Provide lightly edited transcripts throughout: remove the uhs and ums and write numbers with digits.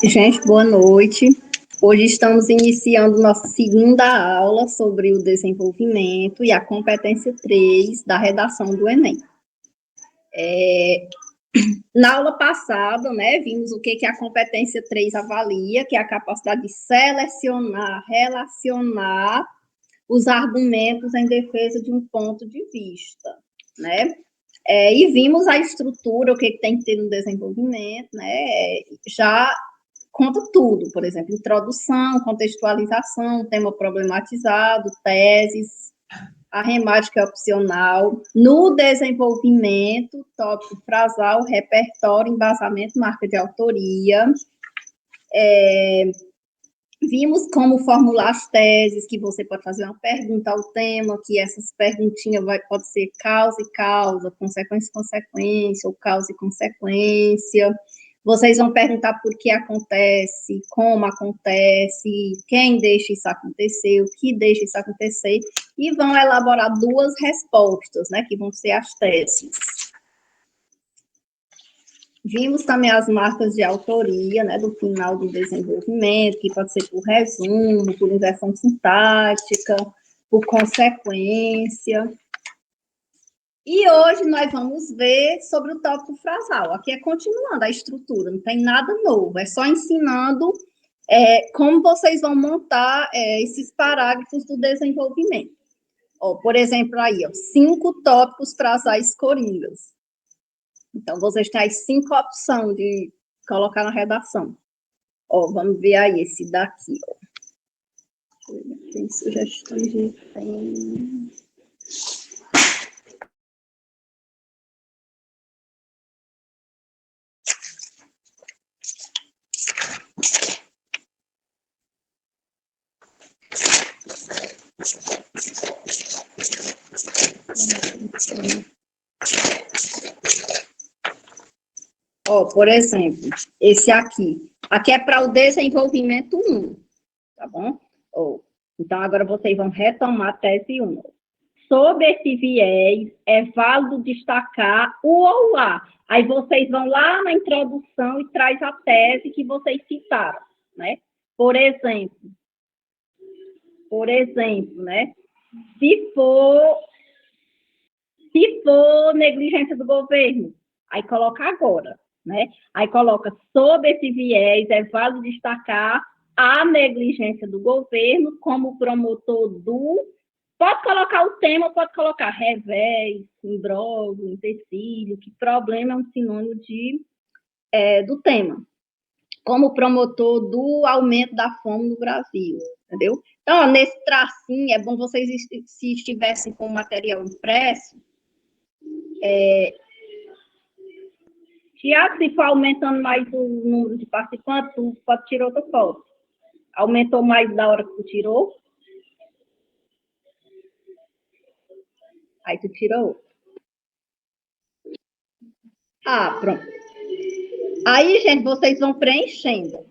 Gente, boa noite. Hoje estamos iniciando nossa segunda aula sobre o desenvolvimento e a competência 3 da redação do Enem. Na aula passada, vimos o que a competência 3 avalia, que é a capacidade de selecionar, relacionar os argumentos em defesa de um ponto de vista, e vimos a estrutura, o que tem que ter no desenvolvimento, já conta tudo, por exemplo, introdução, contextualização, tema problematizado, teses, arremate que é opcional, no desenvolvimento, tópico frasal, repertório, embasamento, marca de autoria, vimos como formular as teses, que você pode fazer uma pergunta ao tema, que essas perguntinhas pode ser causa e causa, consequência e consequência, ou causa e consequência. Vocês vão perguntar por que acontece, como acontece, quem deixa isso acontecer, o que deixa isso acontecer, e vão elaborar duas respostas, que vão ser as teses. Vimos também as marcas de autoria, do final do desenvolvimento, que pode ser por resumo, por inversão sintática, por consequência. E hoje nós vamos ver sobre o tópico frasal. Aqui é continuando a estrutura, não tem nada novo, é só ensinando como vocês vão montar esses parágrafos do desenvolvimento. Por exemplo, aí, 5 tópicos frasais coringas. Então, vocês têm as 5 opções de colocar na redação. Vamos ver aí esse daqui, Tem sugestões de tema. Por exemplo, esse aqui. Aqui é para o desenvolvimento 1, tá bom? Então, agora vocês vão retomar a tese 1. Sob esse viés, é válido destacar o ou a. Aí vocês vão lá na introdução e traz a tese que vocês citaram, Por exemplo, se for negligência do governo, aí coloca agora, Aí coloca, sob esse viés, é válido destacar a negligência do governo como promotor do... Pode colocar o tema, pode colocar revés, imbróglio, empecilho, que problema é um sinônimo do tema. Como promotor do aumento da fome no Brasil, entendeu? Então, nesse tracinho, é bom vocês, se estivessem com o material impresso, Tiago, se for aumentando mais o número de participantes, tu pode tirar outra foto. Aumentou mais da hora que tu tirou? Aí tu tirou. Pronto. Aí, gente, vocês vão preenchendo.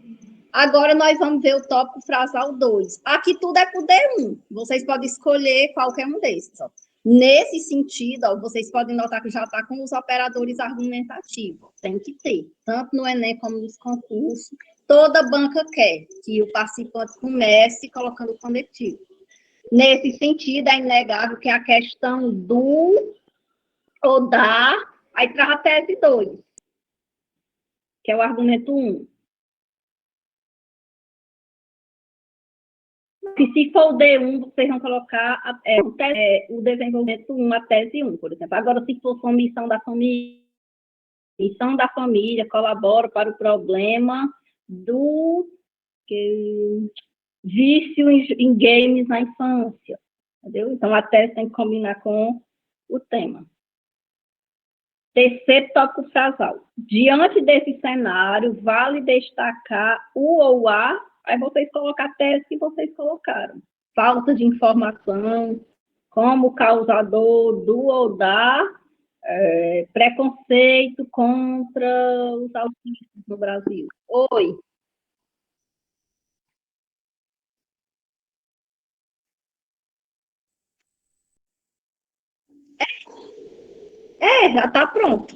Agora nós vamos ver o tópico frasal 2. Aqui tudo é por D1. Vocês podem escolher qualquer um desses. Nesse sentido, vocês podem notar que já está com os operadores argumentativos. Tem que ter, tanto no Enem como nos concursos. Toda banca quer que o participante comece colocando o conectivo. Nesse sentido, é inegável que a questão do ou da, aí traz a tese 2, que é o argumento 1. Que se for o D1, vocês vão colocar o desenvolvimento 1, a tese 1, por exemplo. Agora, se for missão da família colabora para o problema do vício em games na infância, entendeu? Então, a tese tem que combinar com o tema. Terceiro tópico frasal. Diante desse cenário, vale destacar o ou a, aí vocês colocam a tese que vocês colocaram. Falta de informação, como causador do ou da, preconceito contra os autistas no Brasil. Oi. Já está pronto.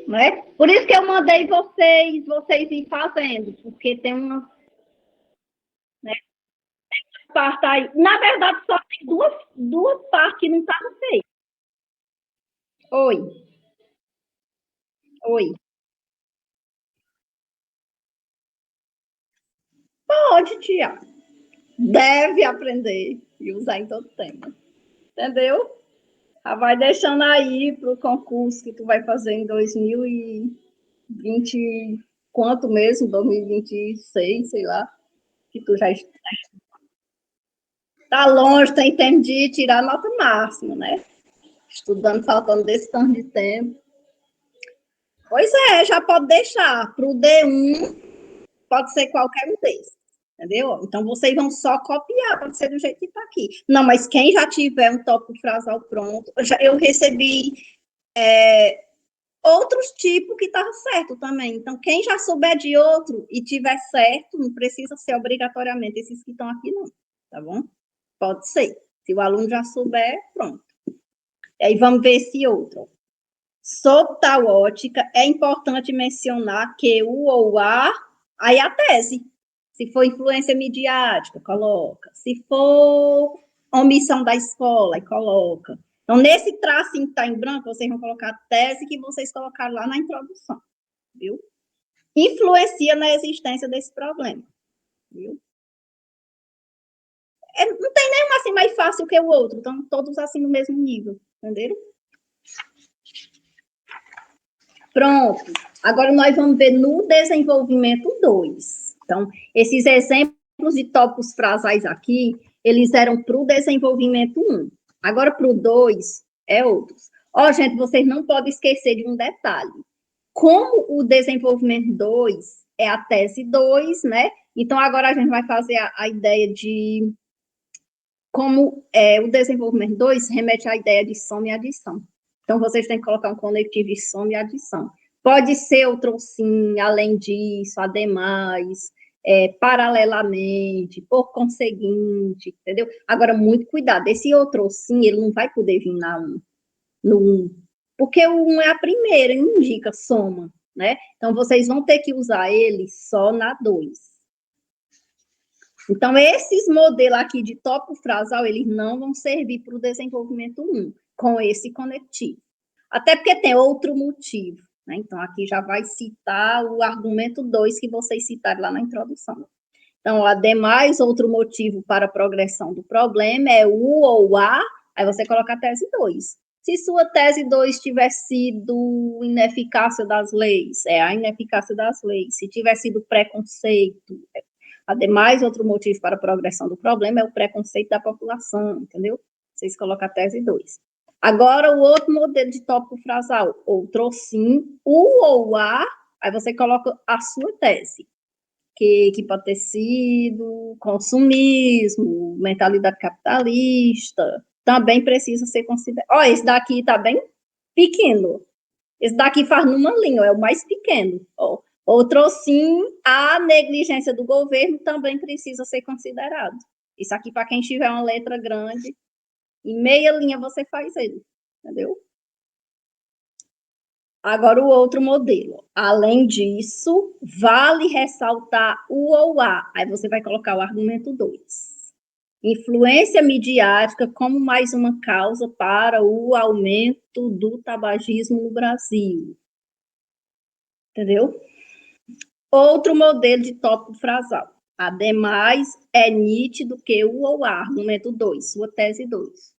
né? Por isso que eu mandei vocês ir fazendo, porque tem uma, né, parte aí. Na verdade, só tem duas partes que não estavam feitas. Oi, oi. Pode, tia. Deve aprender e usar em todo tempo. Entendeu? Já vai deixando aí para o concurso que tu vai fazer em 2020, quanto mesmo? 2026, sei lá, que tu já está longe, tem tempo de tirar a nota máxima, né? Estudando, faltando desse tanto de tempo. Pois é, já pode deixar. Para o D1, pode ser qualquer um desses. Entendeu? Então, vocês vão só copiar, pode ser do jeito que está aqui. Não, mas quem já tiver um tópico frasal pronto, eu recebi outros tipos que estavam certo também. Então, quem já souber de outro e tiver certo, não precisa ser obrigatoriamente esses que estão aqui, não. Tá bom? Pode ser. Se o aluno já souber, pronto. E aí vamos ver esse outro. Sob tal ótica, é importante mencionar que o ou a, aí a tese. Se for influência midiática, coloca. Se for omissão da escola, aí coloca. Então, nesse tracinho que está em branco, vocês vão colocar a tese que vocês colocaram lá na introdução, viu? Influencia na existência desse problema, viu? Não tem nenhum assim mais fácil que o outro, estão todos assim no mesmo nível, entenderam? Pronto. Agora nós vamos ver no desenvolvimento 2. Então, esses exemplos de tópicos frasais aqui, eles eram para o desenvolvimento 1. Agora, para o 2, é outros. Ó, gente, vocês não podem esquecer de um detalhe. Como o desenvolvimento 2 é a tese 2, né? Então, agora a gente vai fazer a ideia de como o desenvolvimento 2 remete à ideia de soma e adição. Então, vocês têm que colocar um conectivo de soma e adição. Pode ser outro sim, além disso, ademais, paralelamente, por conseguinte, entendeu? Agora, muito cuidado, esse outro sim, ele não vai poder vir no 1, porque o 1 é a primeira, ele não indica soma, né? Então, vocês vão ter que usar ele só na 2. Então, esses modelos aqui de tópico frasal, eles não vão servir para o desenvolvimento 1, com esse conectivo. Até porque tem outro motivo, né? Então, aqui já vai citar o argumento 2 que vocês citaram lá na introdução. Então, ademais, outro motivo para a progressão do problema é o ou a, aí você coloca a tese 2. Se sua tese 2 tiver sido ineficácia das leis, é a ineficácia das leis. Se tiver sido preconceito, ademais, outro motivo para a progressão do problema é o preconceito da população, entendeu? Vocês colocam a tese 2. Agora, o outro modelo de tópico frasal, outro sim, o ou a, aí você coloca a sua tese, que pode ter sido consumismo, mentalidade capitalista, também precisa ser considerado. Ó, esse daqui tá bem pequeno. Esse daqui faz numa linha, é o mais pequeno. Ó. Outro sim, a negligência do governo também precisa ser considerado. Isso aqui, para quem tiver uma letra grande, em meia linha você faz ele, entendeu? Agora, o outro modelo. Além disso, vale ressaltar o ou a. Aí você vai colocar o argumento 2. Influência midiática como mais uma causa para o aumento do tabagismo no Brasil. Entendeu? Outro modelo de tópico frasal. Ademais, é nítido que o ou a, argumento 2, sua tese 2.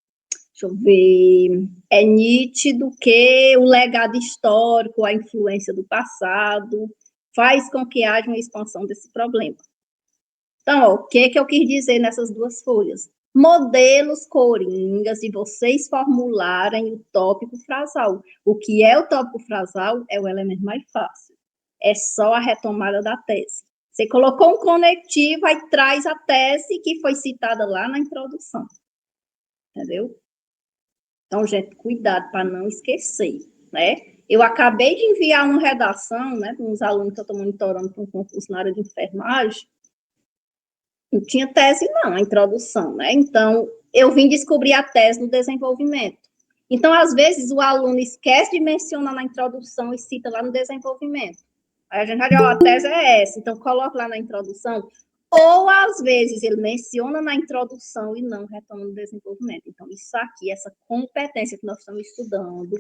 Deixa eu ver. É nítido que o legado histórico, a influência do passado, faz com que haja uma expansão desse problema. Então, ó, o que eu quis dizer nessas duas folhas? Modelos coringas de vocês formularem o tópico frasal. O que é o tópico frasal é o elemento mais fácil. É só a retomada da tese. Você colocou um conectivo, aí traz a tese que foi citada lá na introdução. Entendeu? Então, gente, cuidado para não esquecer, né? Eu acabei de enviar uma redação, né, para uns alunos que eu estou monitorando para um concurso na área de enfermagem. Não tinha tese, não, a introdução, né? Então, eu vim descobrir a tese no desenvolvimento. Então, às vezes, o aluno esquece de mencionar na introdução e cita lá no desenvolvimento. Aí a gente vai dizer, ó, a tese é essa, então coloca lá na introdução. Ou, às vezes, ele menciona na introdução e não retoma no desenvolvimento. Então, isso aqui, essa competência que nós estamos estudando,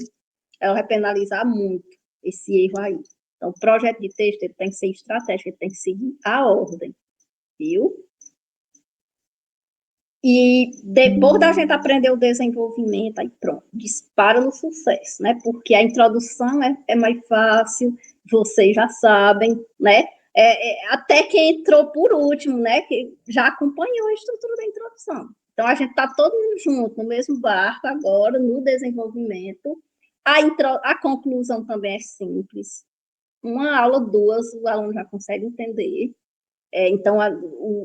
ela vai penalizar muito esse erro aí. Então, o projeto de texto ele tem que ser estratégico, ele tem que seguir a ordem, viu? E depois da gente aprender o desenvolvimento, aí pronto, dispara no sucesso, né? Porque a introdução é mais fácil, vocês já sabem, né? Até quem entrou por último, né? Que já acompanhou a estrutura da introdução. Então, a gente está todo mundo junto, no mesmo barco agora, no desenvolvimento. A conclusão também é simples. Uma aula, duas, o aluno já consegue entender. Então,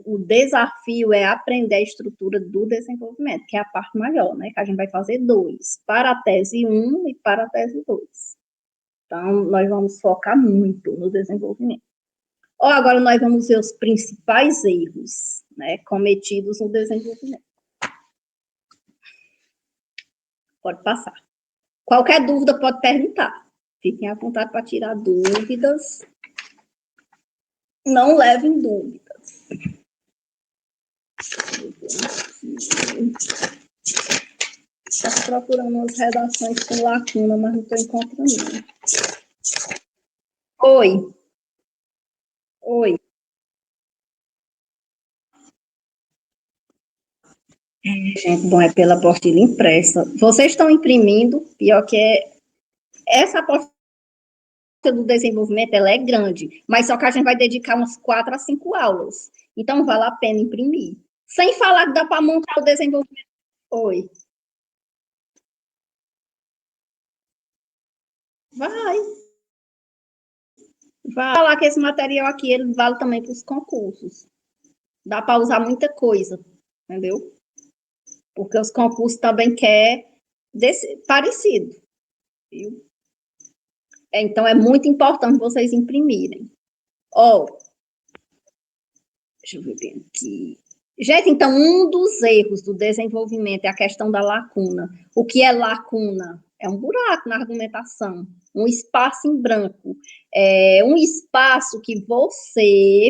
o desafio é aprender a estrutura do desenvolvimento, que é a parte maior, né? Que a gente vai fazer 2, para a tese 1 e para a tese 2. Então, nós vamos focar muito no desenvolvimento. Agora nós vamos ver os principais erros, né, cometidos no desenvolvimento. Pode passar. Qualquer dúvida pode perguntar. Fiquem à vontade para tirar dúvidas. Não levem dúvidas. Estou procurando umas redações com lacuna, mas não estou encontrando. Oi. Oi. Gente, bom, é pela apostila impressa. Vocês estão imprimindo, pior que essa apostila do desenvolvimento, ela é grande, mas só que a gente vai dedicar umas 4 a 5 aulas. Então, vale a pena imprimir. Sem falar que dá para montar o desenvolvimento. Oi. Vai. Vai falar que esse material aqui, ele vale também para os concursos. Dá para usar muita coisa, entendeu? Porque os concursos também querem parecido, viu? Então, é muito importante vocês imprimirem. Deixa eu ver bem aqui. Gente, então, um dos erros do desenvolvimento é a questão da lacuna. O que é lacuna? É um buraco na argumentação, um espaço em branco. É um espaço que você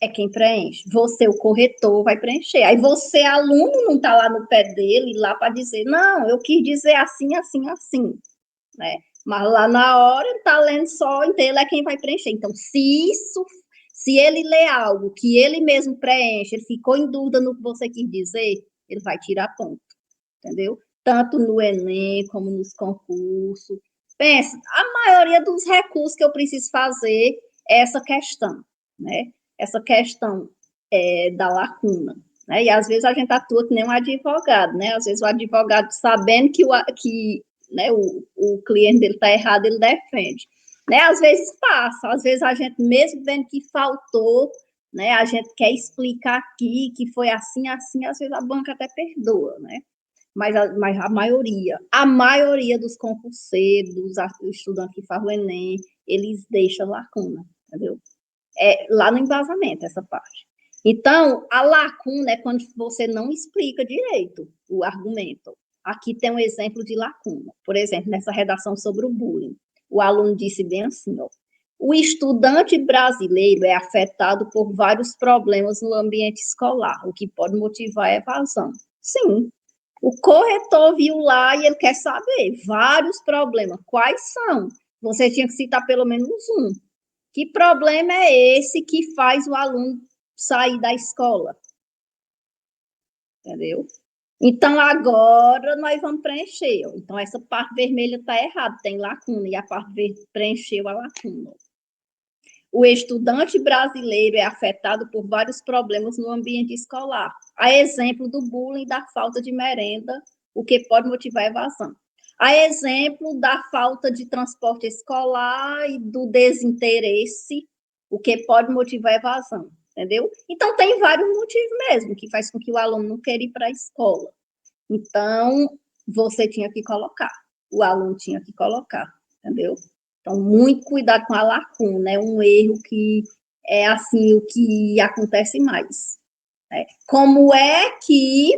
é quem preenche. Você, o corretor, vai preencher. Aí você, aluno, não está lá no pé dele, lá para dizer, não, eu quis dizer assim, assim, assim, né? Mas lá na hora, ele está lendo só, então ele é quem vai preencher. Então, se ele lê algo que ele mesmo preenche, ele ficou em dúvida no que você quis dizer, ele vai tirar ponto, entendeu? Tanto no Enem, como nos concursos. Pensa, a maioria dos recursos que eu preciso fazer é essa questão, né? Essa questão da lacuna. Né? E às vezes a gente atua que nem um advogado, né? Às vezes o advogado, sabendo que né, o cliente dele está errado, ele defende. Né? Às vezes passa, às vezes a gente, mesmo vendo que faltou, né, a gente quer explicar aqui que foi assim, assim, às vezes a banca até perdoa, né? Mas a maioria dos concurseiros, dos estudantes que fazem o Enem, eles deixam lacuna, entendeu? Lá no embasamento, essa parte. Então, a lacuna é quando você não explica direito o argumento. Aqui tem um exemplo de lacuna. Por exemplo, nessa redação sobre o bullying, o aluno disse bem assim, ó, o estudante brasileiro é afetado por vários problemas no ambiente escolar, o que pode motivar a evasão. Sim, o corretor viu lá e ele quer saber vários problemas. Quais são? Você tinha que citar pelo menos um. Que problema é esse que faz o aluno sair da escola? Entendeu? Então, agora nós vamos preencher. Então, essa parte vermelha está errada, tem lacuna, e a parte verde preencheu a lacuna. O estudante brasileiro é afetado por vários problemas no ambiente escolar. A exemplo do bullying e da falta de merenda, o que pode motivar a evasão. A exemplo da falta de transporte escolar e do desinteresse, o que pode motivar a evasão, entendeu? Então, tem vários motivos mesmo, que faz com que o aluno não queira ir para a escola. Então, você tinha que colocar, o aluno tinha que colocar, entendeu? Então, muito cuidado com a lacuna, é um erro que é, assim, o que acontece mais. Né? Como é que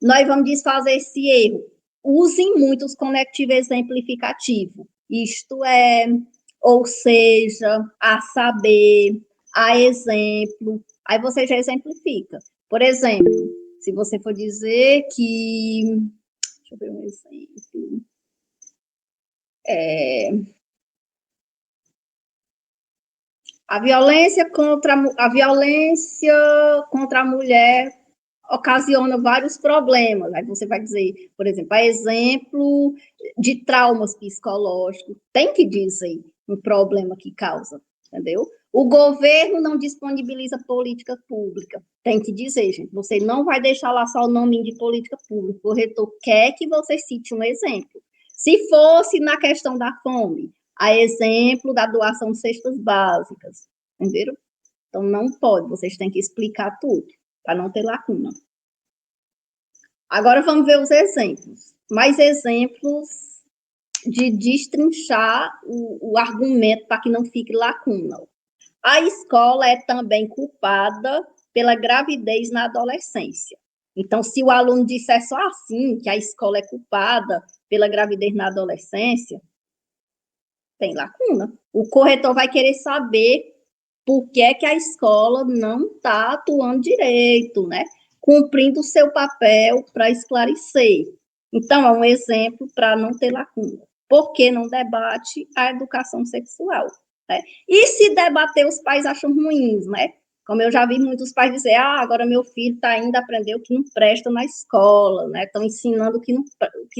nós vamos desfazer esse erro? usem muito os conectivos exemplificativos. Isto é, ou seja, a saber, a exemplo. Aí você já exemplifica. Por exemplo, se você for dizer que... Deixa eu ver um exemplo. A violência contra a mulher ocasiona vários problemas. Aí você vai dizer, por exemplo, a exemplo de traumas psicológicos, tem que dizer um problema que causa, entendeu? O governo não disponibiliza política pública. Tem que dizer, gente, você não vai deixar lá só o nome de política pública. O reitor quer que você cite um exemplo. Se fosse na questão da fome, a exemplo da doação de cestas básicas, entenderam? Então, não pode, vocês têm que explicar tudo, para não ter lacuna. Agora, vamos ver os exemplos. Mais exemplos de destrinchar o argumento para que não fique lacuna. A escola é também culpada pela gravidez na adolescência. Então, se o aluno disser só assim, que a escola é culpada pela gravidez na adolescência, tem lacuna. O corretor vai querer saber por que é que a escola não está atuando direito, né? Cumprindo o seu papel para esclarecer. Então, é um exemplo para não ter lacuna. Por que não debate a educação sexual? Né? E se debater, os pais acham ruins, né? Como eu já vi muitos pais dizer, agora meu filho está indo aprender o que não presta na escola, né? Estão ensinando o que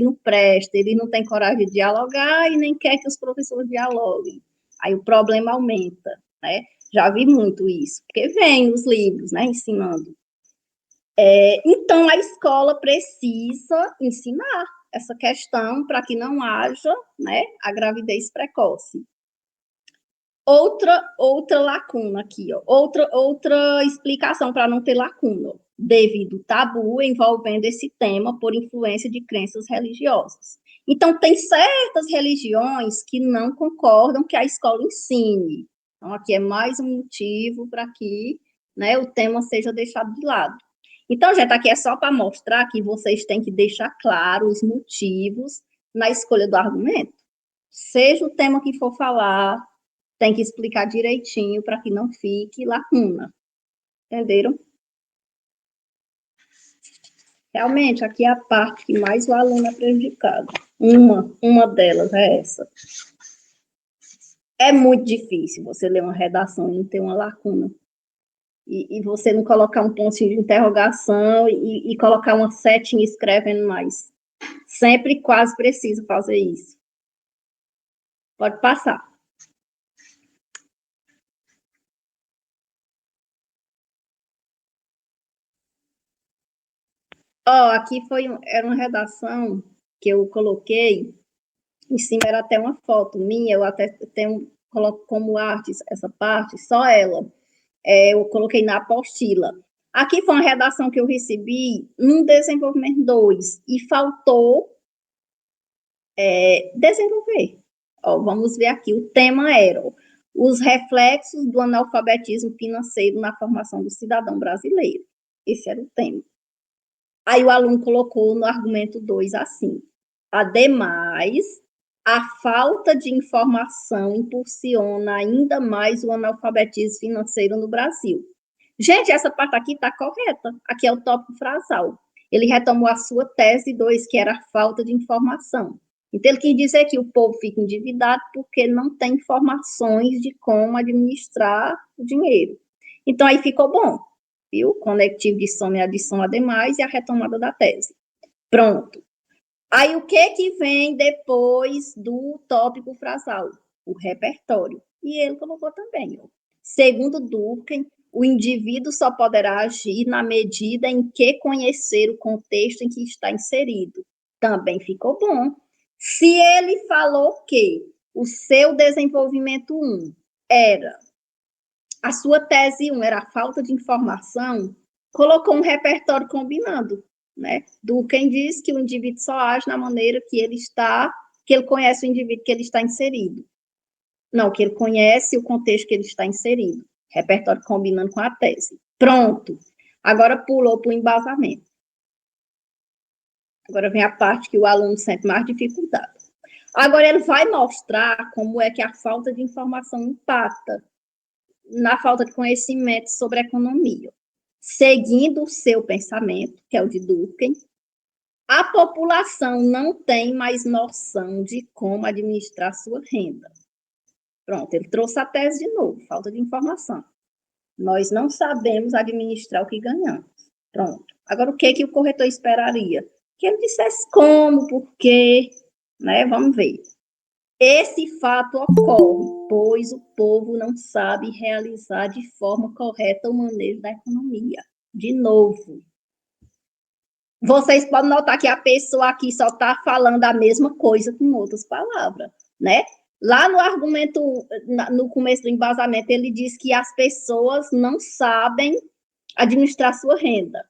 não presta, ele não tem coragem de dialogar e nem quer que os professores dialoguem. Aí o problema aumenta, né? Já vi muito isso, porque vem nos livros, né, ensinando. Então, a escola precisa ensinar essa questão para que não haja, né, a gravidez precoce. Outra lacuna aqui, ó. Outra explicação para não ter lacuna. Devido ao tabu envolvendo esse tema por influência de crenças religiosas. Então, tem certas religiões que não concordam que a escola ensine. Então, aqui é mais um motivo para que, né, o tema seja deixado de lado. Então, gente, aqui é só para mostrar que vocês têm que deixar claro os motivos na escolha do argumento. Seja o tema que for falar, tem que explicar direitinho para que não fique lacuna. Entenderam? Realmente, aqui é a parte que mais o aluno é prejudicado. Uma delas é essa. É muito difícil você ler uma redação e não ter uma lacuna. E você não colocar um pontinho de interrogação e colocar uma setinha escrevendo mais. Sempre quase precisa fazer isso. Pode passar. Aqui era uma redação que eu coloquei, em cima era até uma foto minha, eu até coloco como arte essa parte, só ela. Eu coloquei na apostila. Aqui foi uma redação que eu recebi no desenvolvimento 2 e faltou desenvolver. Vamos ver aqui, o tema era os reflexos do analfabetismo financeiro na formação do cidadão brasileiro. Esse era o tema. Aí o aluno colocou no argumento 2 assim: ademais, a falta de informação impulsiona ainda mais o analfabetismo financeiro no Brasil. Gente, essa parte aqui está correta. Aqui é o tópico frasal. Ele retomou a sua tese 2, que era a falta de informação. Então, ele quis dizer que o povo fica endividado porque não tem informações de como administrar o dinheiro. Então, aí ficou bom, viu? Conectivo de soma e adição a demais e a retomada da tese. Pronto. Aí, o que vem depois do tópico frasal? O repertório. E ele colocou também, ó. Segundo Durkheim, o indivíduo só poderá agir na medida em que conhecer o contexto em que está inserido. Também ficou bom. Se ele falou que o seu desenvolvimento 1 era, a sua tese 1 era a falta de informação, colocou um repertório combinando, né? Durkheim diz que o indivíduo só age na maneira que ele conhece o indivíduo que ele está inserido. Não, que ele conhece o contexto que ele está inserido. Repertório combinando com a tese. Pronto. Agora pulou para o embasamento. Agora vem a parte que o aluno sente mais dificuldade. Agora ele vai mostrar como é que a falta de informação impacta na falta de conhecimento sobre economia. Seguindo o seu pensamento, que é o de Durkheim, a população não tem mais noção de como administrar sua renda. Pronto, ele trouxe a tese de novo, falta de informação. Nós não sabemos administrar o que ganhamos. Pronto. Agora, o que o corretor esperaria? Que ele dissesse como, por quê, né? Vamos ver. Esse fato ocorre, pois o povo não sabe realizar de forma correta o manejo da economia. De novo, vocês podem notar que a pessoa aqui só está falando a mesma coisa com outras palavras, né? Lá no argumento, no começo do embasamento, ele diz que as pessoas não sabem administrar sua renda.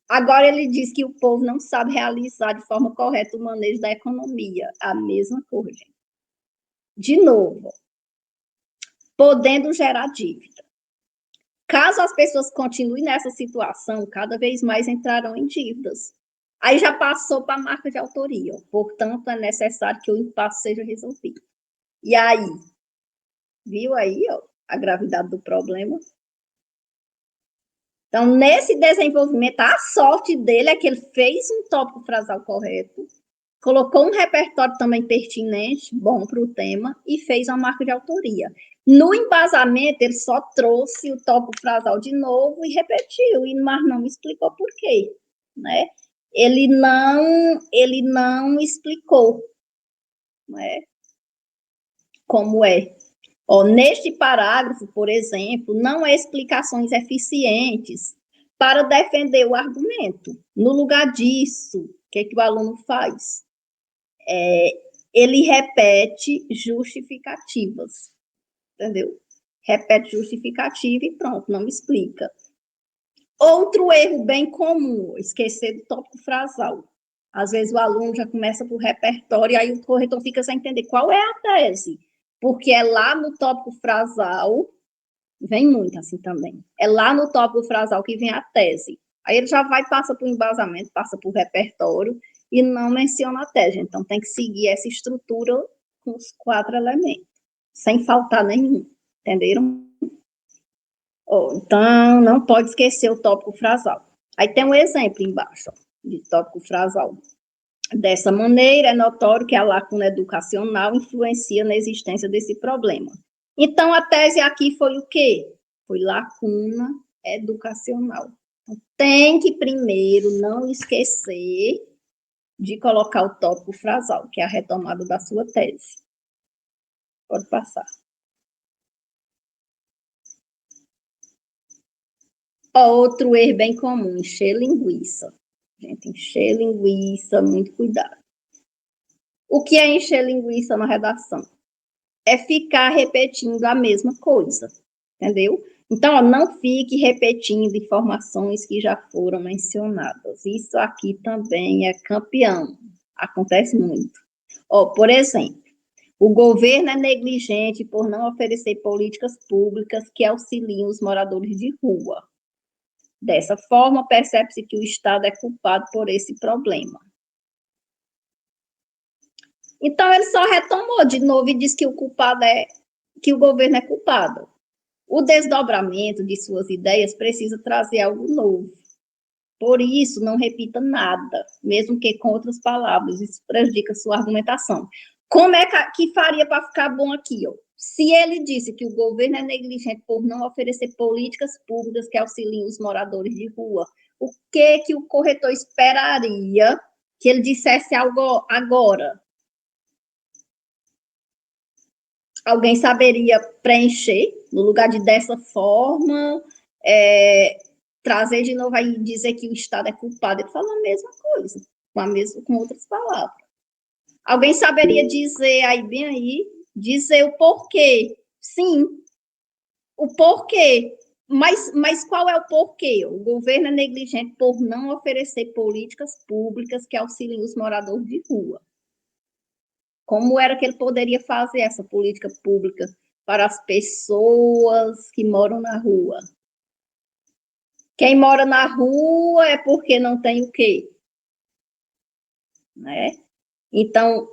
Agora ele diz que o povo não sabe realizar de forma correta o manejo da economia. A mesma coisa. De novo, podendo gerar dívida. Caso as pessoas continuem nessa situação, cada vez mais entrarão em dívidas. Aí já passou para a marca de autoria, portanto, é necessário que o impasse seja resolvido. E aí? Viu aí, ó, a gravidade do problema? Então, nesse desenvolvimento, a sorte dele é que ele fez um tópico frasal correto, colocou um repertório também pertinente, bom para o tema, e fez uma marca de autoria. No embasamento, ele só trouxe o tópico frasal de novo e repetiu, mas não explicou por quê, né? Ele não explicou, né, como é. Ó, neste parágrafo, por exemplo, não há explicações eficientes para defender o argumento. No lugar disso, o que o aluno faz? Ele repete justificativas, entendeu? Repete justificativa e pronto, não explica. Outro erro bem comum, esquecer do tópico frasal. Às vezes o aluno já começa por repertório e aí o corretor fica sem entender qual é a tese, porque é lá no tópico frasal, vem muito assim também, é lá no tópico frasal que vem a tese. Aí ele já vai, passa por embasamento, passa por repertório e não menciona a tese. Então tem que seguir essa estrutura com os 4 elementos, sem faltar nenhum, entenderam? Então, não pode esquecer o tópico frasal. Aí tem um exemplo embaixo, ó, de tópico frasal. Dessa maneira, é notório que a lacuna educacional influencia na existência desse problema. Então, a tese aqui foi o quê? Foi lacuna educacional. Então, tem que primeiro não esquecer de colocar o tópico frasal, que é a retomada da sua tese. Pode passar. Outro erro bem comum, encher linguiça. Gente, encher linguiça, muito cuidado. O que é encher linguiça na redação? É ficar repetindo a mesma coisa, entendeu? Então, ó, não fique repetindo informações que já foram mencionadas. Isso aqui também é campeão. Acontece muito. Ó, por exemplo, o governo é negligente por não oferecer políticas públicas que auxiliem os moradores de rua. Dessa forma, percebe-se que o Estado é culpado por esse problema. Então, ele só retomou de novo e disse que o culpado é que o governo é culpado. O desdobramento de suas ideias precisa trazer algo novo. Por isso, não repita nada, mesmo que com outras palavras, isso prejudica sua argumentação. Como é que faria para ficar bom aqui? Ó? Se ele disse que o governo é negligente por não oferecer políticas públicas que auxiliem os moradores de rua, o que o corretor esperaria que ele dissesse algo agora? Alguém saberia preencher, no lugar de dessa forma, trazer de novo aí dizer que o Estado é culpado, ele fala a mesma coisa, com outras palavras. Alguém saberia dizer aí, bem aí, dizer o porquê? Sim, o porquê. Mas qual é o porquê? O governo é negligente por não oferecer políticas públicas que auxiliem os moradores de rua. Como era que ele poderia fazer essa política pública para as pessoas que moram na rua? Quem mora na rua é porque não tem o quê? né? Então,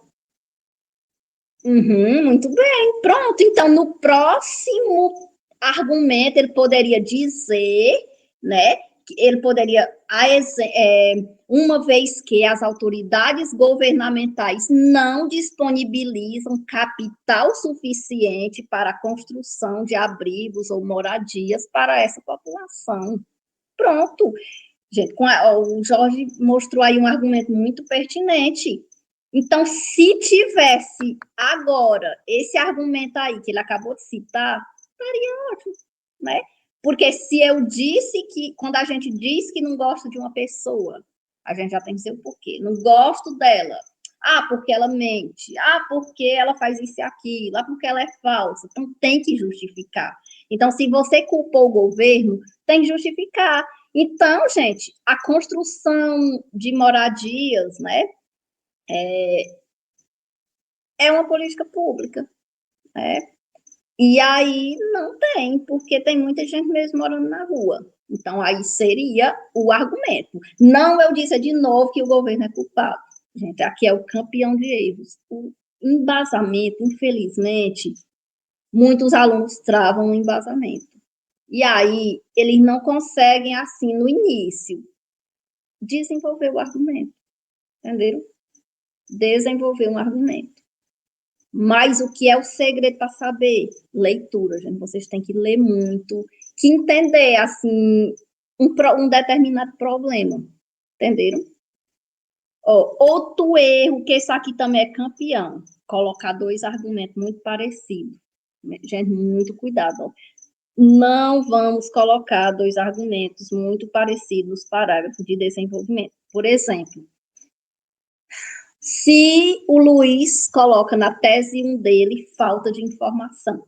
muito bem, pronto. Então, no próximo argumento, ele poderia dizer, né? Ele poderia, uma vez que as autoridades governamentais não disponibilizam capital suficiente para a construção de abrigos ou moradias para essa população. Pronto. Gente, o Jorge mostrou aí um argumento muito pertinente. Então, se tivesse agora esse argumento aí que ele acabou de citar, estaria ótimo, né? Porque se eu disse que, quando a gente diz que não gosta de uma pessoa, a gente já tem que dizer o porquê. Não gosto dela. Ah, porque ela mente. Ah, porque ela faz isso e aquilo. Ah, porque ela é falsa. Então, tem que justificar. Então, se você culpou o governo, tem que justificar. Então, gente, a construção de moradias, né, é uma política pública, né? E aí não tem, porque tem muita gente mesmo morando na rua. Então, aí seria o argumento. Não, eu disse de novo que o governo é culpado. Gente, aqui é o campeão de erros. O embasamento, infelizmente, muitos alunos travam o embasamento. E aí, eles não conseguem, assim, no início, desenvolver o argumento. Entenderam? Desenvolver um argumento. Mas o que é o segredo para saber? Leitura, gente. Vocês têm que ler muito, que entender, assim, um determinado problema. Entenderam? Ó, outro erro, que isso aqui também é campeão, colocar dois argumentos muito parecidos. Gente, muito cuidado. Ó. Não vamos colocar dois argumentos muito parecidos nos parágrafos de desenvolvimento. Por exemplo, se o Luiz coloca na tese 1 dele falta de informação,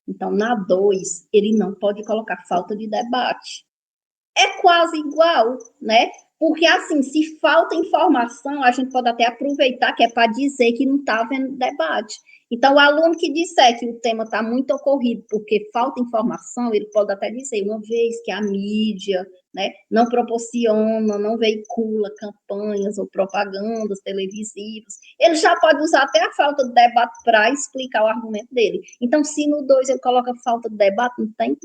então na 2 ele não pode colocar falta de debate. É quase igual, né? Porque assim, se falta informação, a gente pode até aproveitar que é para dizer que não está havendo debate. Então, o aluno que disser que o tema está muito ocorrido porque falta informação, ele pode até dizer, uma vez que a mídia, né, não proporciona, não veicula campanhas ou propagandas televisivas, ele já pode usar até a falta de debate para explicar o argumento dele. Então, se no 2 ele coloca falta de debate, não tem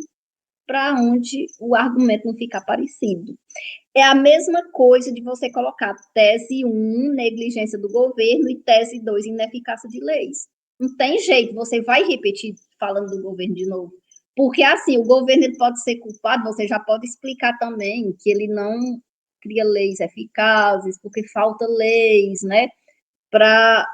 para onde o argumento não ficar parecido. É a mesma coisa de você colocar tese 1, negligência do governo, e tese 2, ineficácia de leis. Não tem jeito, você vai repetir falando do governo de novo. Porque, assim, o governo ele pode ser culpado, você já pode explicar também que ele não cria leis eficazes, porque falta leis, né, para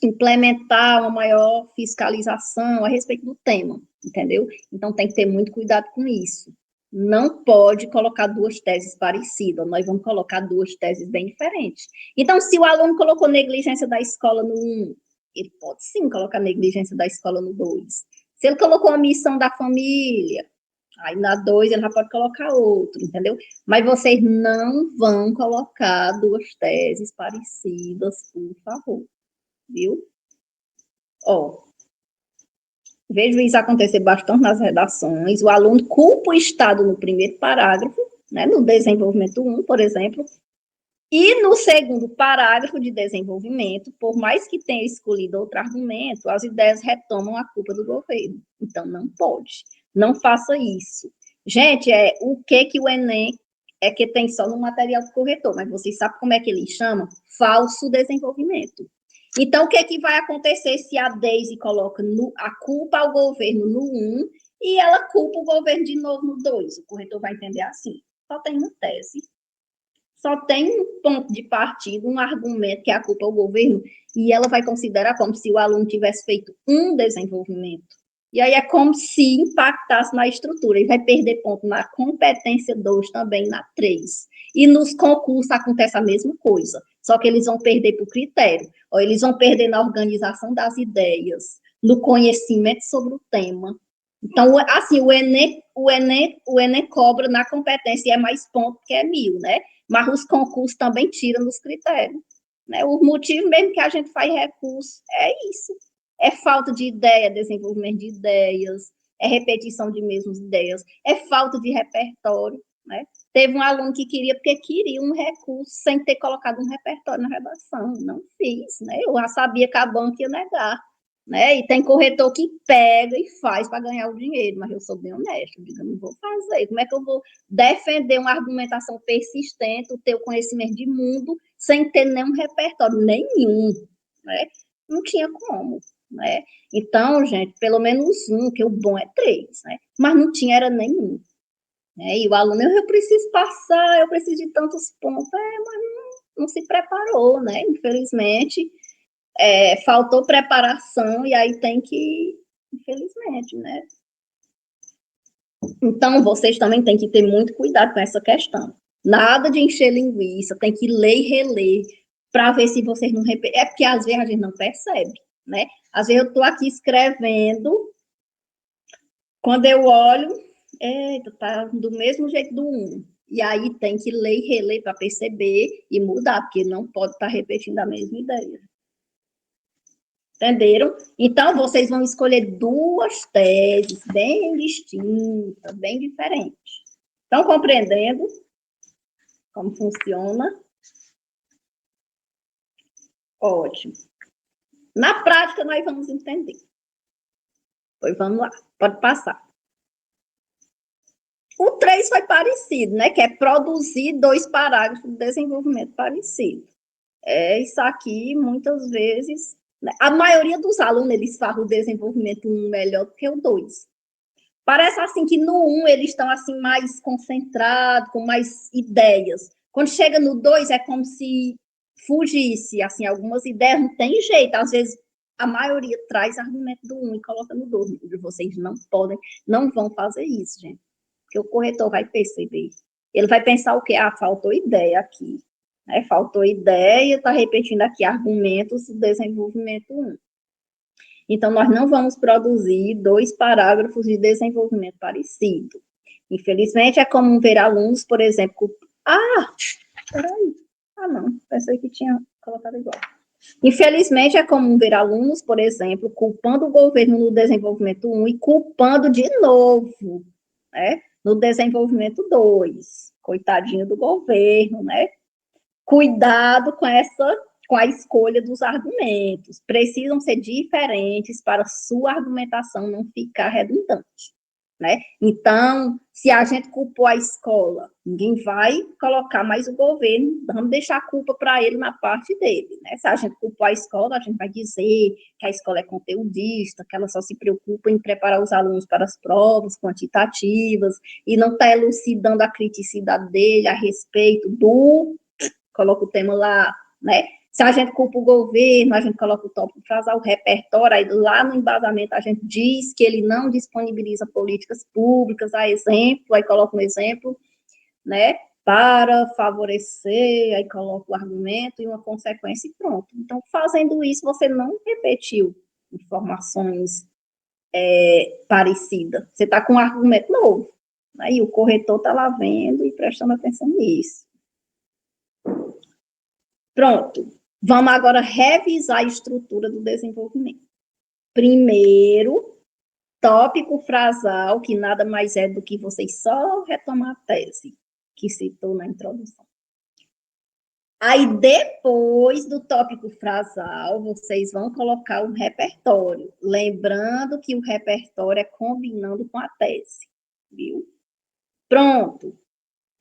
implementar uma maior fiscalização a respeito do tema, entendeu? Então, tem que ter muito cuidado com isso. Não pode colocar duas teses parecidas, nós vamos colocar duas teses bem diferentes. Então, se o aluno colocou negligência da escola no 1, ele pode sim colocar negligência da escola no 2. Se ele colocou a missão da família, aí na 2 ele já pode colocar outro, entendeu? Mas vocês não vão colocar duas teses parecidas, por favor, viu? Ó, vejo isso acontecer bastante nas redações. O aluno culpa o Estado no primeiro parágrafo, né, no desenvolvimento 1, por exemplo, e no segundo parágrafo de desenvolvimento, por mais que tenha escolhido outro argumento, as ideias retomam a culpa do governo. Então, não pode. Não faça isso. Gente, o que o Enem é que tem só no material do corretor, mas vocês sabem como é que ele chama? Falso desenvolvimento. Então, o que vai acontecer se a Deise coloca a culpa ao governo no 1 e ela culpa o governo de novo no 2? O corretor vai entender assim. Só tem uma tese, só tem um ponto de partida, um argumento que é a culpa ao governo, e ela vai considerar como se o aluno tivesse feito um desenvolvimento. E aí é como se impactasse na estrutura, e vai perder ponto na competência 2 também, na 3. E nos concursos acontece a mesma coisa, só que eles vão perder por critério, ou eles vão perder na organização das ideias, no conhecimento sobre o tema. Então, assim, o Enem cobra na competência e é mais ponto que é 1.000, né? Mas os concursos também tiram nos critérios. Né? O motivo mesmo que a gente faz recurso é isso. É falta de ideia, desenvolvimento de ideias, é repetição de mesmas ideias, é falta de repertório, né? Teve um aluno que queria, porque queria um recurso sem ter colocado um repertório na redação. Não fiz, né? Eu já sabia que a banca ia negar, né? E tem corretor que pega e faz para ganhar o dinheiro, mas eu sou bem honesta, eu digo, eu não vou fazer. Como é que eu vou defender uma argumentação persistente, o teu conhecimento de mundo, sem ter nenhum repertório, nenhum, né? Não tinha como, né? Então, gente, pelo menos um, que o bom é 3, né? Mas não tinha, era nenhum. E o aluno, eu preciso passar, eu preciso de tantos pontos, mas não se preparou, né? Infelizmente, faltou preparação e aí tem que, infelizmente, né? Então, vocês também têm que ter muito cuidado com essa questão. Nada de encher linguiça, tem que ler e reler para ver se vocês não repetem. É porque às vezes a gente não percebe, né? Às vezes eu estou aqui escrevendo, quando eu olho, tá do mesmo jeito do 1. E aí tem que ler e reler para perceber e mudar, porque não pode estar repetindo a mesma ideia. Entenderam? Então, vocês vão escolher 2 teses bem distintas, bem diferentes. Estão compreendendo como funciona? Ótimo. Na prática, nós vamos entender. Pois vamos lá, pode passar. O 3 foi parecido, né? Que é produzir 2 parágrafos de desenvolvimento parecido. Isso aqui, muitas vezes, né? A maioria dos alunos, eles fazem o desenvolvimento 1 melhor do que o 2. Parece assim que no 1 eles estão assim mais concentrados, com mais ideias. Quando chega no 2 é como se fugisse, assim, algumas ideias não tem jeito. Às vezes a maioria traz argumento do 1 e coloca no 2. Vocês não podem, não vão fazer isso, gente. Porque o corretor vai perceber. Ele vai pensar o quê? Faltou ideia aqui. Faltou ideia, está repetindo aqui argumentos do desenvolvimento 1. Então, nós não vamos produzir 2 parágrafos de desenvolvimento parecido. Infelizmente, é comum ver alunos, por exemplo... peraí. Não, pensei que tinha colocado igual. Infelizmente, é comum ver alunos, por exemplo, culpando o governo no desenvolvimento 1 e culpando de novo, né, no desenvolvimento 2. Coitadinho do governo, né? Cuidado com a escolha dos argumentos. Precisam ser diferentes para sua argumentação não ficar redundante, né? Então, se a gente culpou a escola, ninguém vai colocar mais o governo, vamos deixar a culpa para ele na parte dele, né? Se a gente culpou a escola, a gente vai dizer que a escola é conteudista, que ela só se preocupa em preparar os alunos para as provas quantitativas e não está elucidando a criticidade dele a respeito do... Coloca o tema lá, né? Se a gente culpa o governo, a gente coloca o tópico frasal, o repertório, aí lá no embasamento a gente diz que ele não disponibiliza políticas públicas, a exemplo, aí coloca um exemplo, né? Para favorecer, aí coloca o argumento e uma consequência e pronto. Então, fazendo isso, você não repetiu informações parecidas. Você está com um argumento novo. Aí o corretor está lá vendo e prestando atenção nisso. Pronto. Vamos agora revisar a estrutura do desenvolvimento. Primeiro, tópico frasal, que nada mais é do que vocês só retomar a tese que citou na introdução. Aí, depois do tópico frasal, vocês vão colocar o repertório. Lembrando que o repertório é combinando com a tese, viu? Pronto.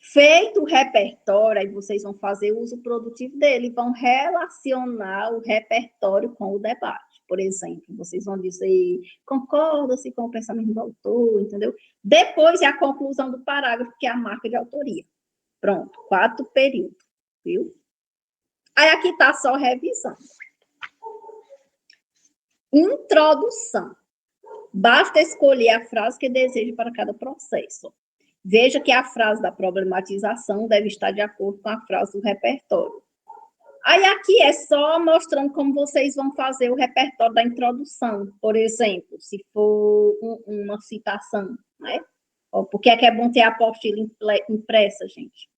Feito o repertório, aí vocês vão fazer uso produtivo dele, vão relacionar o repertório com o debate. Por exemplo, vocês vão dizer, concorda-se com o pensamento do autor, entendeu? Depois é a conclusão do parágrafo, que é a marca de autoria. Pronto, 4 períodos, viu? Aí aqui está só revisando. Introdução. Basta escolher a frase que deseja para cada processo. Veja que a frase da problematização deve estar de acordo com a frase do repertório. Aí aqui é só mostrando como vocês vão fazer o repertório da introdução, por exemplo, se for uma citação, né? Porque é que é bom ter a apostila impressa, gente.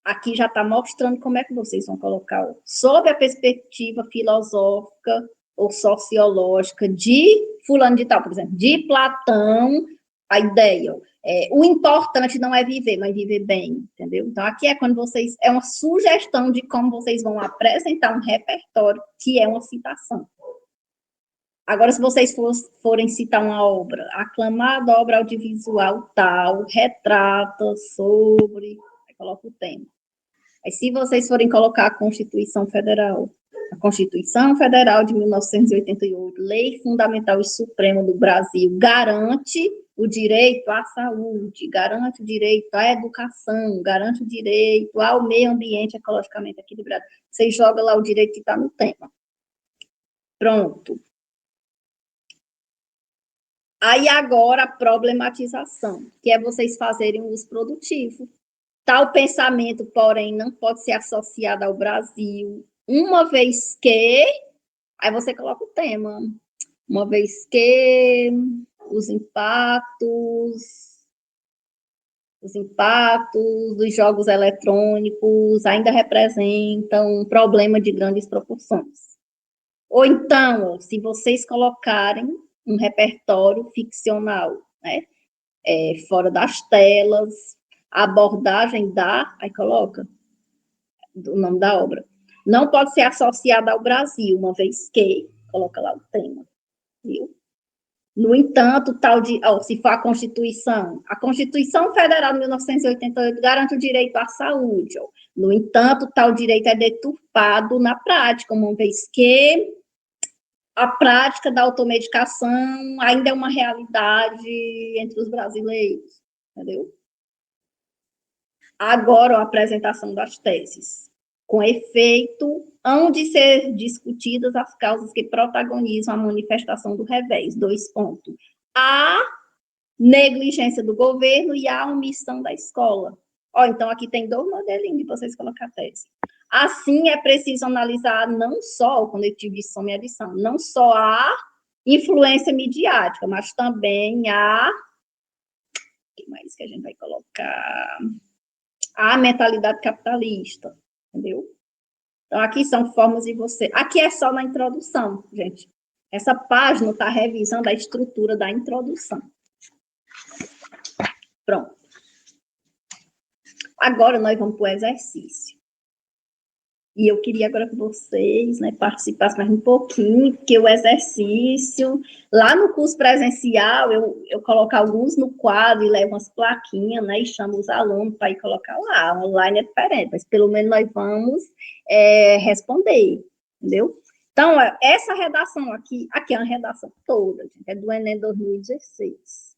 Aqui já está mostrando como é que vocês vão colocar, sob a perspectiva filosófica ou sociológica de fulano de tal, por exemplo, de Platão, a ideia. O importante não é viver, mas viver bem, entendeu? Então, aqui é quando vocês... É uma sugestão de como vocês vão apresentar um repertório que é uma citação. Agora, se vocês forem citar uma obra, aclamada obra audiovisual tal, retrata sobre... Aí coloca o tema. Aí, se vocês forem colocar a Constituição Federal de 1988, Lei Fundamental e Suprema do Brasil, garante o direito à saúde, garante o direito à educação, garante o direito ao meio ambiente ecologicamente equilibrado. Vocês jogam lá o direito que está no tema. Pronto. Aí agora a problematização, que é vocês fazerem um uso produtivo. Tal pensamento, porém, não pode ser associado ao Brasil, uma vez que... Aí você coloca o tema. Uma vez que os impactos dos jogos eletrônicos ainda representam um problema de grandes proporções. Ou então, se vocês colocarem um repertório ficcional, né, fora das telas, a abordagem aí coloca o nome da obra. Não pode ser associada ao Brasil, uma vez que, coloca lá o tema, viu? No entanto, se for a Constituição Federal de 1988 garante o direito à saúde. No entanto, tal direito é deturpado na prática, uma vez que a prática da automedicação ainda é uma realidade entre os brasileiros, entendeu? Agora, a apresentação das teses. Com efeito, hão de ser discutidas as causas que protagonizam a manifestação do revés. 2 pontos. A negligência do governo e a omissão da escola. Então, aqui tem 2 modelinhos de vocês colocar a tese. Assim, é preciso analisar não só o conectivo de soma e adição, não só a influência midiática, mas também o que mais que a gente vai colocar? A mentalidade capitalista, entendeu? Então, aqui são formas de você... Aqui é só na introdução, gente. Essa página está revisando a estrutura da introdução. Pronto. Agora, nós vamos para o exercício. E eu queria agora que vocês, né, participassem mais um pouquinho, porque o exercício, lá no curso presencial, eu coloco alguns no quadro e levo umas plaquinhas, né, e chamo os alunos para ir colocar lá. Online é diferente, mas pelo menos nós vamos responder, entendeu? Então, essa redação aqui é uma redação toda, gente, é do Enem 2016,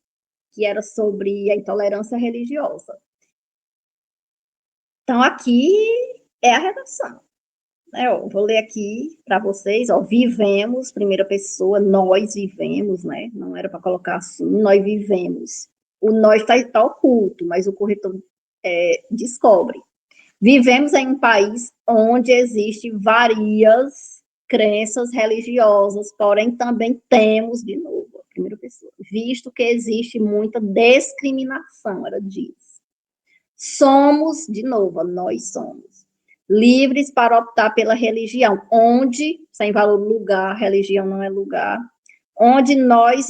que era sobre a intolerância religiosa. Então, aqui é a redação. Vou ler aqui para vocês, vivemos, primeira pessoa, nós vivemos, né? Não era para colocar assim, nós vivemos. O nós está oculto, mas o corretor descobre. Vivemos em um país onde existem várias crenças religiosas, porém também temos, de novo, a primeira pessoa, visto que existe muita discriminação, ela diz. Somos, de novo, nós somos livres para optar pela religião, onde, sem valor lugar, religião não é lugar, onde nos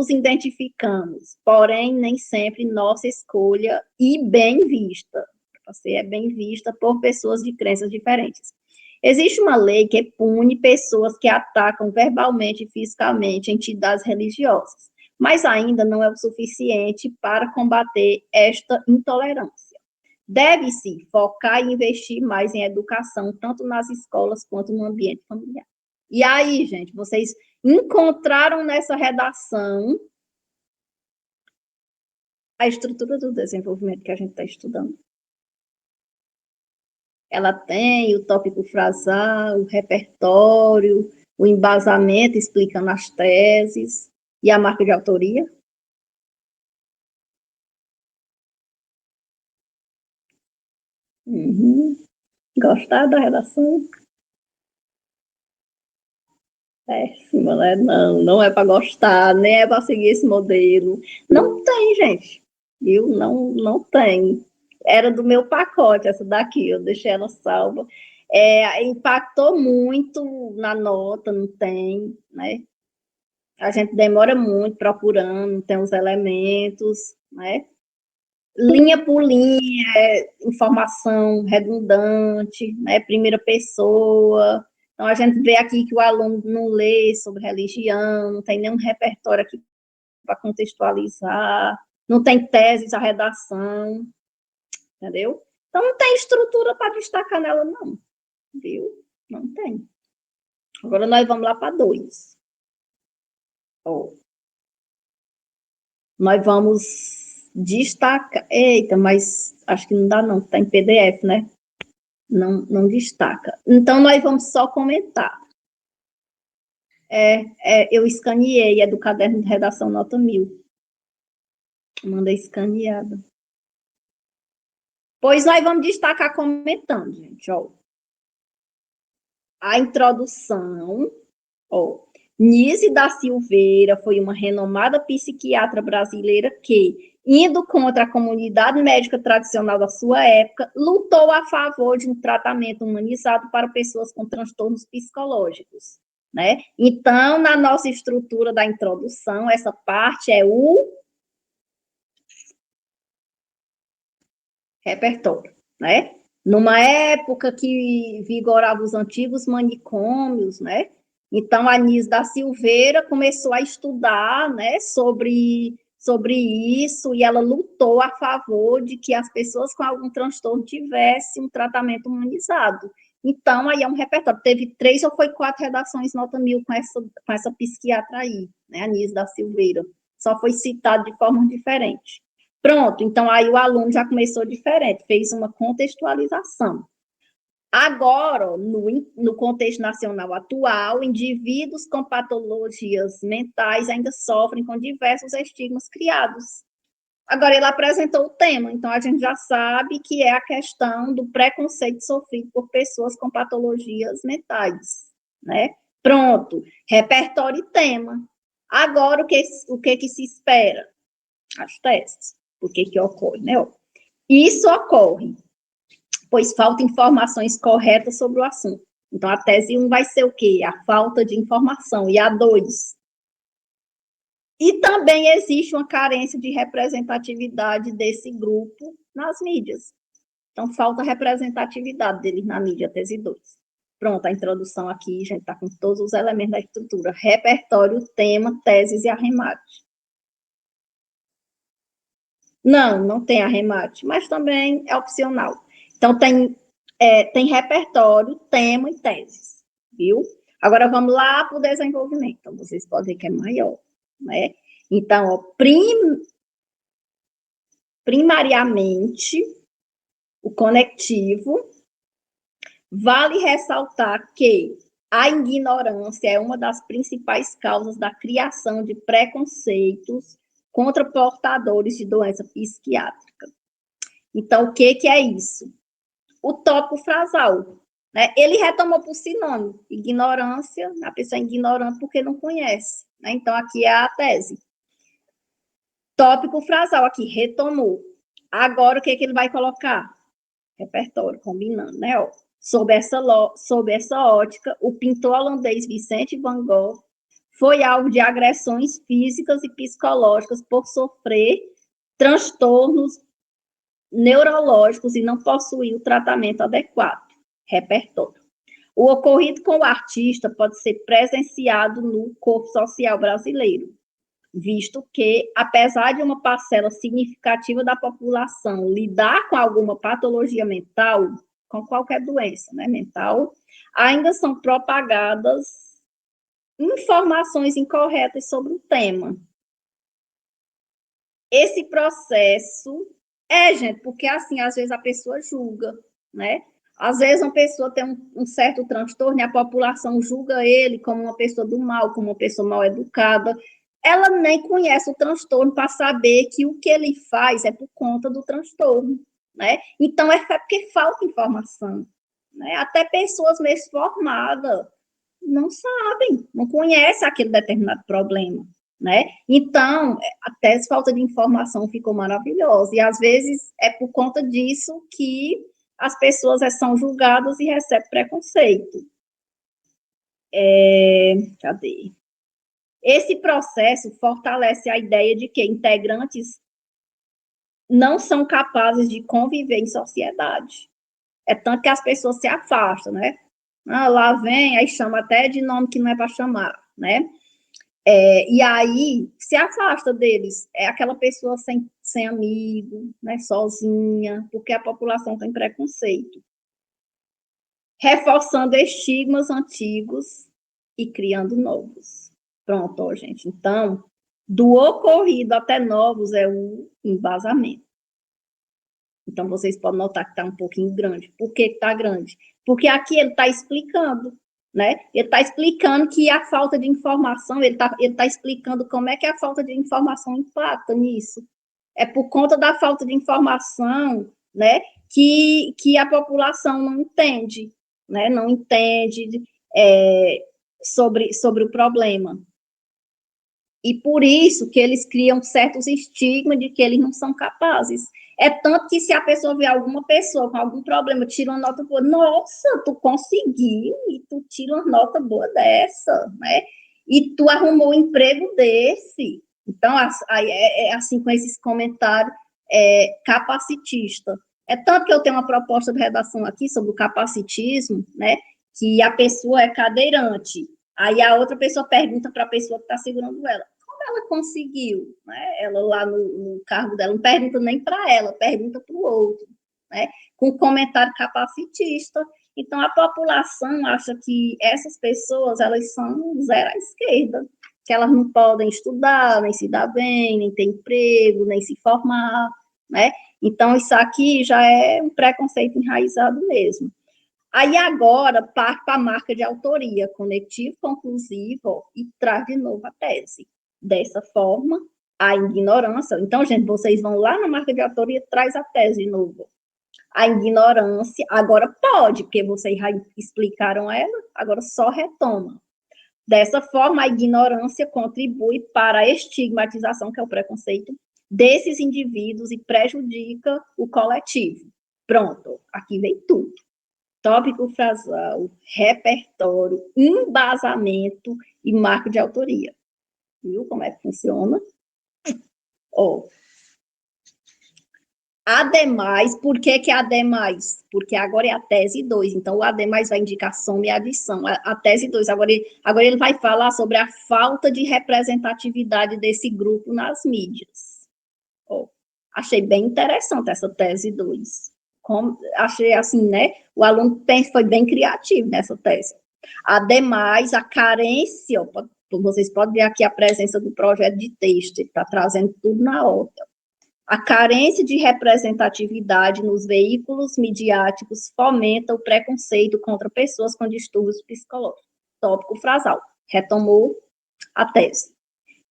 identificamos, porém, nem sempre nossa escolha e bem vista, você é bem vista por pessoas de crenças diferentes. Existe uma lei que pune pessoas que atacam verbalmente e fisicamente entidades religiosas, mas ainda não é o suficiente para combater esta intolerância. Deve-se focar e investir mais em educação, tanto nas escolas quanto no ambiente familiar. E aí, gente, vocês encontraram nessa redação a estrutura do desenvolvimento que a gente está estudando. Ela tem o tópico frasal, o repertório, o embasamento explicando as teses e a marca de autoria. Gostar da redação? Péssima, né? Não é para gostar, nem é para seguir esse modelo. Não tem, gente. Viu? Não tem. Era do meu pacote essa daqui, eu deixei ela salva. Impactou muito na nota, não tem, né? A gente demora muito procurando, tem os elementos, né? Linha por linha, informação redundante, né? Primeira pessoa. Então, a gente vê aqui que o aluno não lê sobre religião, não tem nenhum repertório aqui para contextualizar, não tem teses a redação, entendeu? Então, não tem estrutura para destacar nela, não, viu? Não tem. Agora, nós vamos lá para 2. Nós vamos destacar. Eita, mas acho que não dá, não. Está em PDF, né? Não destaca. Então, nós vamos só comentar. Eu escaneei, é do caderno de redação nota 1000. Mandei escaneada. Pois nós vamos destacar comentando, gente, ó. A introdução, ó. Nise da Silveira foi uma renomada psiquiatra brasileira que, indo contra a comunidade médica tradicional da sua época, lutou a favor de um tratamento humanizado para pessoas com transtornos psicológicos, né? Então, na nossa estrutura da introdução, essa parte é o repertório, né? Numa época que vigorava os antigos manicômios, né? Então, a Nise da Silveira começou a estudar, né, sobre isso, e ela lutou a favor de que as pessoas com algum transtorno tivessem um tratamento humanizado. Então, aí é um repertório. Teve 3 ou foi 4 redações nota 1000 com essa psiquiatra aí, né, a Nise da Silveira. Só foi citado de forma diferente. Pronto, então aí o aluno já começou diferente, fez uma contextualização. Agora, no contexto nacional atual, indivíduos com patologias mentais ainda sofrem com diversos estigmas criados. Agora, ele apresentou o tema, então a gente já sabe que é a questão do preconceito sofrido por pessoas com patologias mentais, né? Pronto, repertório e tema. Agora, o que se espera? As teses. Por que ocorre, né? Isso ocorre pois falta informações corretas sobre o assunto. Então, a tese 1 vai ser o quê? A falta de informação. E a 2? E também existe uma carência de representatividade desse grupo nas mídias. Então, falta representatividade deles na mídia, tese 2. Pronto, a introdução aqui, a gente está com todos os elementos da estrutura. Repertório, tema, teses e arremate. Não tem arremate, mas também é opcional. Então, tem repertório, tema e teses, viu? Agora, vamos lá para o desenvolvimento. Então, vocês podem ver que é maior, né? Então, ó, primariamente, o conectivo, vale ressaltar que a ignorância é uma das principais causas da criação de preconceitos contra portadores de doença psiquiátrica. Então, o que é isso? O tópico frasal, né? Ele retomou por sinônimo, ignorância, a pessoa é ignorante porque não conhece, né? Então, aqui é a tese. Tópico frasal, aqui, retomou. Agora, o que ele vai colocar? Repertório, combinando, né? Ó, sob essa ótica, o pintor holandês Vicente van Gogh foi alvo de agressões físicas e psicológicas por sofrer transtornos neurológicos e não possuir o tratamento adequado. Repertório. O ocorrido com o artista pode ser presenciado no corpo social brasileiro, visto que, apesar de uma parcela significativa da população lidar com alguma patologia mental, com qualquer doença, né, mental, ainda são propagadas informações incorretas sobre o tema. Esse processo gente, porque assim, às vezes a pessoa julga, né? Às vezes uma pessoa tem um certo transtorno e a população julga ele como uma pessoa do mal, como uma pessoa mal educada. Ela nem conhece o transtorno para saber que o que ele faz é por conta do transtorno, né? Então, é porque falta informação, né? Até pessoas mesmo formadas não sabem, não conhecem aquele determinado problema, né? Então, até essa falta de informação ficou maravilhosa, e às vezes é por conta disso que as pessoas são julgadas e recebem preconceito. Cadê? Esse processo fortalece a ideia de que integrantes não são capazes de conviver em sociedade. É tanto que as pessoas se afastam, né? Ah, lá vem, aí chama até de nome que não é para chamar, né? E aí se afasta deles. É aquela pessoa sem amigo, né? Sozinha, porque a população tem preconceito. Reforçando estigmas antigos e criando novos. Pronto, ó, gente. Então, do ocorrido até novos é o embasamento. Então, vocês podem notar que está um pouquinho grande. Por que está grande? Porque aqui ele está explicando, né? Ele está explicando que a falta de informação, ele tá explicando como é que a falta de informação impacta nisso. É por conta da falta de informação, né, que a população não entende, né? Não entende sobre o problema. E por isso que eles criam certos estigmas de que eles não são capazes. É tanto que se a pessoa vê alguma pessoa com algum problema, tira uma nota boa, nossa, tu conseguiu, e tu tira uma nota boa dessa, né? E tu arrumou um emprego desse. Então, é assim com esses comentários capacitista. É tanto que eu tenho uma proposta de redação aqui sobre o capacitismo, né? Que a pessoa é cadeirante. Aí a outra pessoa pergunta para a pessoa que está segurando ela, ela conseguiu, né? Ela lá no cargo dela, não pergunta nem para ela, pergunta para o outro, né? Com comentário capacitista. Então, a população acha que essas pessoas, elas são zero à esquerda, que elas não podem estudar, nem se dar bem, nem ter emprego, nem se formar, né? Então, isso aqui já é um preconceito enraizado mesmo. Aí agora parte para a marca de autoria, conectivo, conclusivo, e traz de novo a tese. Dessa forma, a ignorância. Então, gente, vocês vão lá na marca de autoria, traz a tese de novo. A ignorância, agora pode, porque vocês já explicaram ela, agora só retoma. Dessa forma, a ignorância contribui para a estigmatização, que é o preconceito, desses indivíduos e prejudica o coletivo. Pronto, aqui vem tudo. Tópico frasal, repertório, embasamento e marco de autoria. Viu como é que funciona? Ó. Ademais, por que ademais? Porque agora é a tese 2, então o ademais vai indicar soma e adição. A tese 2, agora ele vai falar sobre a falta de representatividade desse grupo nas mídias. Ó, achei bem interessante essa tese 2. Achei assim, né? O aluno foi bem criativo nessa tese. Ademais, a carência, ó, vocês podem ver aqui a presença do projeto de texto, ele está trazendo tudo na hora. A carência de representatividade nos veículos midiáticos fomenta o preconceito contra pessoas com distúrbios psicológicos. Tópico frasal. Retomou a tese.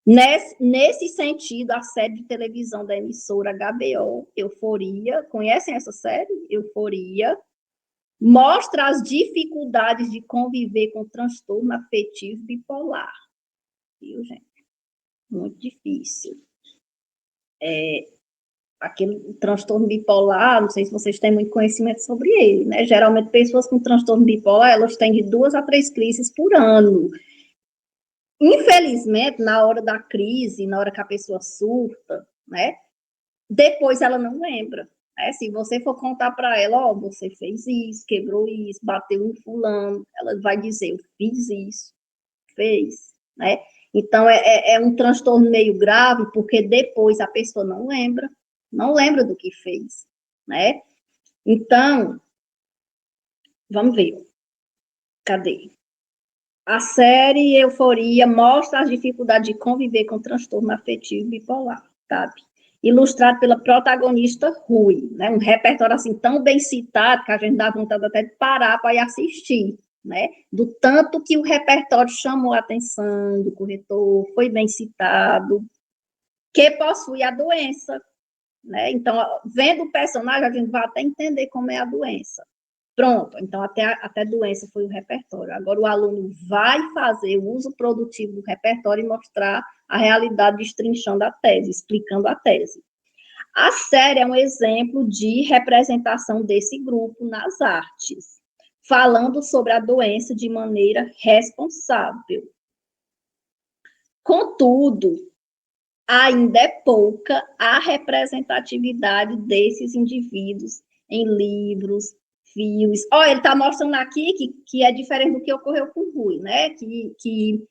Nesse sentido, a série de televisão da emissora HBO, Euforia, conhecem essa série? Euforia, mostra as dificuldades de conviver com transtorno afetivo bipolar. Viu, gente? Muito difícil. Aquele transtorno bipolar, não sei se vocês têm muito conhecimento sobre ele, né? Geralmente, pessoas com transtorno bipolar, elas têm de 2 a 3 crises por ano. Infelizmente, na hora da crise, na hora que a pessoa surta, né? Depois ela não lembra. Né? Se você for contar para ela, ó, você fez isso, quebrou isso, bateu em fulano, ela vai dizer, eu fiz isso, fez, né? Então, é um transtorno meio grave, porque depois a pessoa não lembra do que fez, né? Então, vamos ver. Cadê? A série Euforia mostra as dificuldades de conviver com transtorno afetivo bipolar, sabe? Ilustrado pela protagonista Rui, né? Um repertório assim tão bem citado que a gente dá vontade até de parar para ir assistir, né? Do tanto que o repertório chamou a atenção do corretor, foi bem citado, que possui a doença, né? Então, vendo o personagem, a gente vai até entender como é a doença. Pronto, então até doença foi o repertório. Agora o aluno vai fazer o uso produtivo do repertório e mostrar a realidade destrinchando a tese, explicando a tese. A série é um exemplo de representação desse grupo nas artes, falando sobre a doença de maneira responsável. Contudo, ainda é pouca a representatividade desses indivíduos em livros, filmes. Olha, ele está mostrando aqui que é diferente do que ocorreu com o Rui, né? Que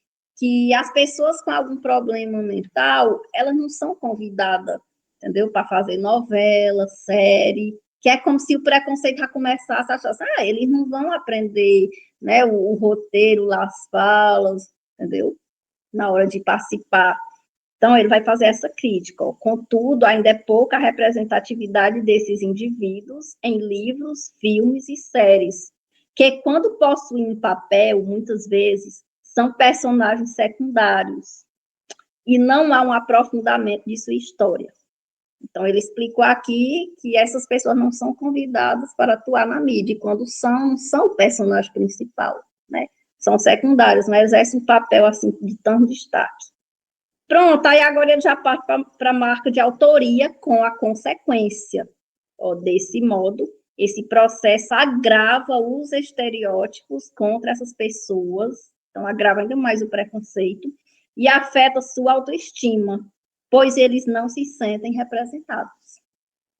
as pessoas com algum problema mental, elas não são convidadas, entendeu? Para fazer novela, série, que é como se o preconceito já começasse a achar assim, eles não vão aprender, né, o roteiro, as falas, entendeu? Na hora de participar. Então, ele vai fazer essa crítica. Ó. Contudo, ainda é pouca a representatividade desses indivíduos em livros, filmes e séries, que, quando possuem um papel, muitas vezes, são personagens secundários, e não há um aprofundamento de sua história. Então, ele explicou aqui que essas pessoas não são convidadas para atuar na mídia, e quando são o personagem principal, né? São secundários, não exercem um papel assim de tanto destaque. Pronto, aí agora ele já parte para a marca de autoria com a consequência. Ó, desse modo, esse processo agrava os estereótipos contra essas pessoas, então agrava ainda mais o preconceito, e afeta sua autoestima, pois eles não se sentem representados.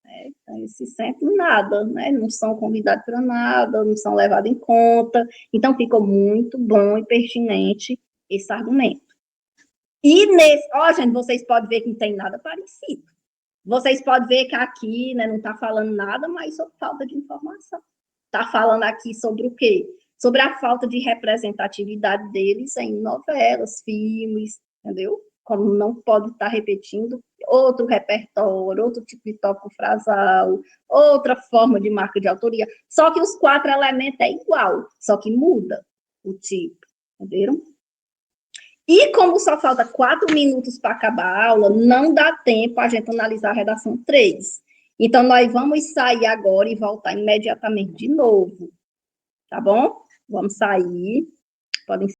Né? Então, eles se sentem nada, né? Não são convidados para nada, não são levados em conta. Então, ficou muito bom e pertinente esse argumento. E nesse, gente, vocês podem ver que não tem nada parecido. Vocês podem ver que aqui, né, não está falando nada mais sobre falta de informação. Está falando aqui sobre o quê? Sobre a falta de representatividade deles em novelas, filmes, entendeu? Como não pode estar repetindo outro repertório, outro tipo de tópico frasal, outra forma de marca de autoria. Só que os 4 elementos é igual, só que muda o tipo, entenderam? E como só falta 4 minutos para acabar a aula, não dá tempo a gente analisar a redação 3. Então, nós vamos sair agora e voltar imediatamente de novo. Tá bom? Vamos sair. Podem